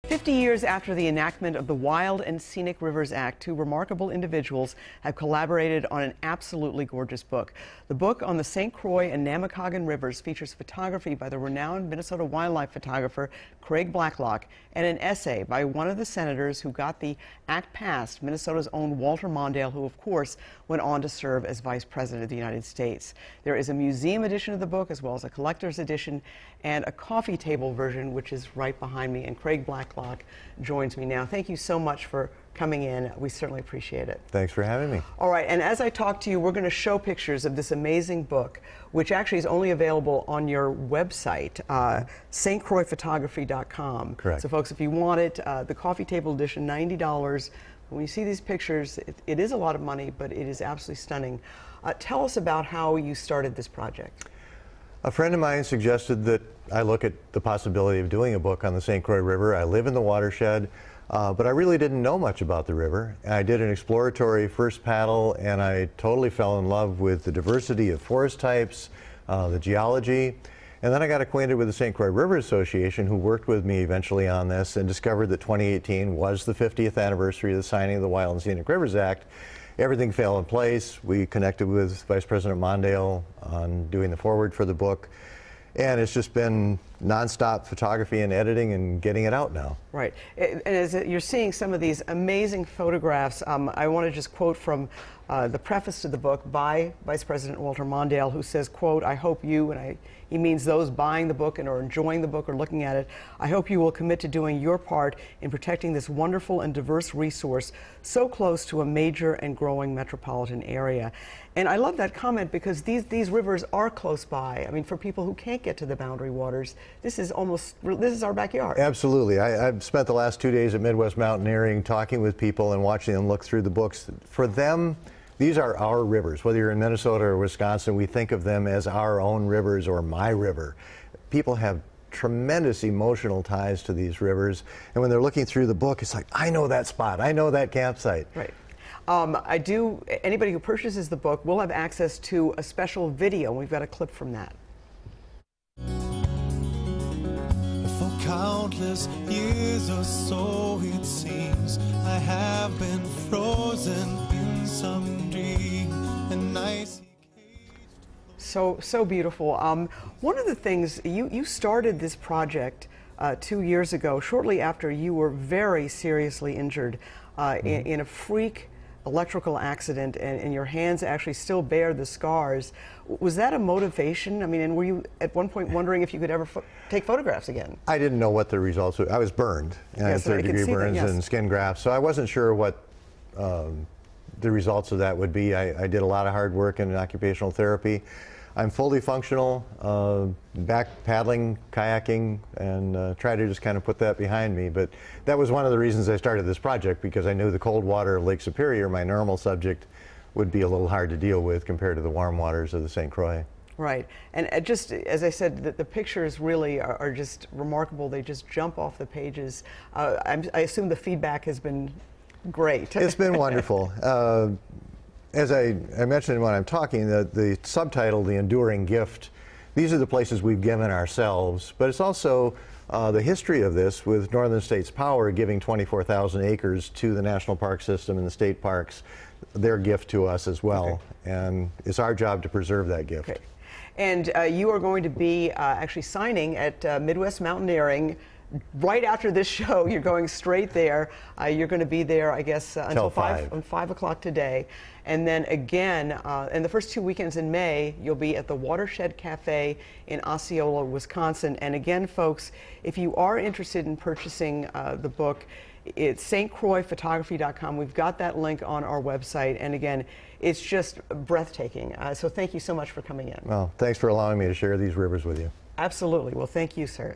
50 years after the enactment of the Wild and Scenic Rivers Act, two remarkable individuals have collaborated on an absolutely gorgeous book. The book on the St. Croix and Namakagon rivers features photography by the renowned Minnesota wildlife photographer Craig Blacklock and an essay by one of the senators who got the act passed, Minnesota's own Walter Mondale, who of course went on to serve as Vice President of the United States. There is a museum edition of the book as well as a collector's edition and a coffee table version, which is right behind me, and Craig Blacklock joins me now. Thank you so much for coming in. We certainly appreciate it. Thanks for having me. All right, and as I talk to you, we're going to show pictures of this amazing book, which actually is only available on your website, stcroixphotography.com. Correct. So folks, if you want it, the coffee table edition, $90. When you see these pictures, it is a lot of money, but it is absolutely stunning. Tell us about how you started this project. A friend of mine suggested that I look at the possibility of doing a book on the St. Croix River. I live in the watershed, but I really didn't know much about the river. I did an exploratory first paddle, and I totally fell in love with the diversity of forest types, the geology. And then I got acquainted with the St. Croix River Association, who worked with me eventually on this, and discovered that 2018 was the 50th anniversary of the signing of the Wild and Scenic Rivers Act. Everything fell in place. We connected with Vice President Mondale on doing the foreword for the book. And it's just been nonstop photography and editing and getting it out now. Right. And as you're seeing some of these amazing photographs, I want to just quote from the preface to the book by Vice President Walter Mondale, who says, quote, "I hope you," and he means those buying the book and or enjoying the book or looking at it, "I hope you will commit to doing your part in protecting this wonderful and diverse resource so close to a major and growing metropolitan area." And I love that comment because these rivers are close by. I mean, for people who can't get to the boundary waters, this is our backyard. Absolutely. I've spent the last 2 days at Midwest Mountaineering talking with people and watching them look through the books. For them, these are our rivers. Whether you're in Minnesota or Wisconsin, we think of them as our own rivers or my river. People have tremendous emotional ties to these rivers, and when they're looking through the book, it's like, I know that spot, I know that campsite. Right. Anybody who purchases the book will have access to a special video, and we've got a clip from that. For countless years or so it seems I have been frozen in some dream, and icy cage. So beautiful. One of the things, you started this project 2 years ago, shortly after you were very seriously injured in a freak electrical accident, and your hands actually still bear the scars. Was that a motivation? I mean, and were you at one point wondering if you could ever take photographs again? I didn't know what the results were. I was burned. I had third-degree burns and skin grafts, so I wasn't sure what the results of that would be. I did a lot of hard work in occupational therapy. I'm fully functional, back paddling, kayaking, and try to just kind of put that behind me. But that was one of the reasons I started this project, because I knew the cold water of Lake Superior, my normal subject, would be a little hard to deal with compared to the warm waters of the St. Croix. Right. And just as I said, the pictures really are just remarkable. They just jump off the pages. I assume the feedback has been great. It's been wonderful. As I mentioned when I'm talking, the subtitle, The Enduring Gift, these are the places we've given ourselves, but it's also the history of this, with Northern States Power giving 24,000 acres to the national park system and the state parks, their gift to us as well. Okay. And it's our job to preserve that gift. Okay. And you are going to be actually signing at Midwest Mountaineering right after this show. You're going straight there. You're going to be there, I guess, until 5 o'clock today. And then again, in the first 2 weekends in May, you'll be at the Watershed Cafe in Osceola, Wisconsin. And again, folks, if you are interested in purchasing the book, it's stcroixphotography.com. We've got that link on our website. And again, it's just breathtaking. So thank you so much for coming in. Well, thanks for allowing me to share these rivers with you. Absolutely. Well, thank you, sir.